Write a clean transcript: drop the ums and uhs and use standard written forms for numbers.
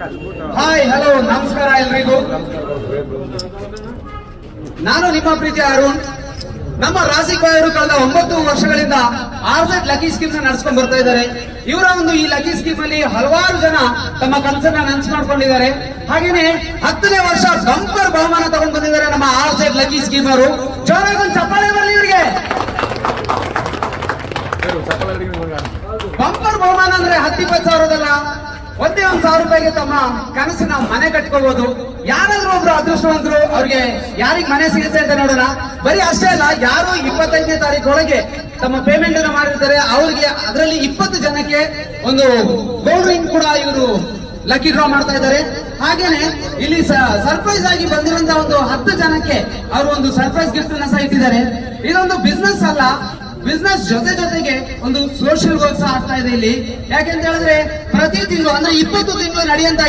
Hi hello ನಮಸ್ಕಾರ ಎಲ್ರಿಗೂ. ನಾನು ನಿಮ್ಮ ಪ್ರೀತಿಯ ಅರುಣ್. ನಮ್ಮ ರಾಸಿಕ್ ಬಾಯ್ ಅವರು ಕಳೆದ 9 ವರ್ಷಗಳಿಂದ RZ ಲಕ್ಕಿ ಸ್ಕೀಮ್ ನಡೆಸ್ಕೊಂಡು ಬರ್ತಾ ಇದ್ದಾರೆ. ಇವರ ಒಂದು ಈ ಲಕ್ಕಿ ಸ್ಕೀಮ್ ಅಲ್ಲಿ ಹಲವಾರು ಜನ ತಮ್ಮ ಕನಸನ್ನ ನನಸು ಮಾಡ್ಕೊಂಡಿದ್ದಾರೆ. ಹಾಗೇನೆ 10ನೇ ವರ್ಷ ಬಂಪರ್ ಬಹುಮಾನ ತಗೊಂಡು ಬಂದಿದ್ದಾರೆ ನಮ್ಮ RZ ಲಕ್ಕಿ ಸ್ಕೀಮ್ ಅವರು. ಜೋರಾಗಿ ಒಂದು ಚಪ್ಪಾಳೆ ಬರಲಿ ಇವರಿಗೆ. ಬಂಪರ್ ಬಹುಮಾನ ಅಂದ್ರೆ 10-20 ಸಾವಿರದಲ್ಲ, ಒಂದೇ 1,000 ರೂಪಾಯಿಗೆ ತಮ್ಮ ಕನಸಿನ ಮನೆ ಕಟ್ಕೋಬಹುದು. ಯಾರಾದ್ರೂ ಒಬ್ರು ಅದೃಷ್ಟವಂತರು, ಅವ್ರಿಗೆ ಯಾರಿಗ್ ಮನೆ ಸಿಗುತ್ತೆ ಅಂತ ನೋಡೋಣ. ಬರೀ ಅಷ್ಟೇ ಅಲ್ಲ, ಯಾರು 25ನೇ ತಾರೀಕು ಒಳಗೆ ತಮ್ಮ ಪೇಮೆಂಟ್ ಅನ್ನು ಮಾಡಿರ್ತಾರೆ ಅವ್ರಿಗೆ ಅದರಲ್ಲಿ 20 ಜನಕ್ಕೆ ಒಂದು ಗೋಲ್ಡ್ ರಿಂಗ್ ಕೂಡ ಇವರು ಲಕ್ಕಿ ಡ್ರಾ ಮಾಡ್ತಾ ಇದ್ದಾರೆ. ಹಾಗೇನೆ ಇಲ್ಲಿ ಸರ್ಪ್ರೈಸ್ ಆಗಿ ಬಂದಿರುವಂತಹ ಒಂದು 10 ಜನಕ್ಕೆ ಅವರು ಒಂದು ಸರ್ಪ್ರೈಸ್ ಗಿಫ್ಟ್ ಅನ್ನ ಸಹ ಇಟ್ಟಿದ್ದಾರೆ. ಇದೊಂದು ಬಿಸ್ನೆಸ್ ಅಲ್ಲ, ಬಿಸ್ನೆಸ್ ಜೊತೆಗೆ ಒಂದು ಸೋಷಿಯಲ್ ವರ್ಕ್ ಸಹ ಆಗ್ತಾ ಇದೆ ಇಲ್ಲಿ. ಯಾಕೆಂತ ಹೇಳಿದ್ರೆ ಪ್ರತಿ ತಿಂಗಳು ಅಂದ್ರೆ 20 ತಿಂಗಳು ನಡೆಯುವಂತ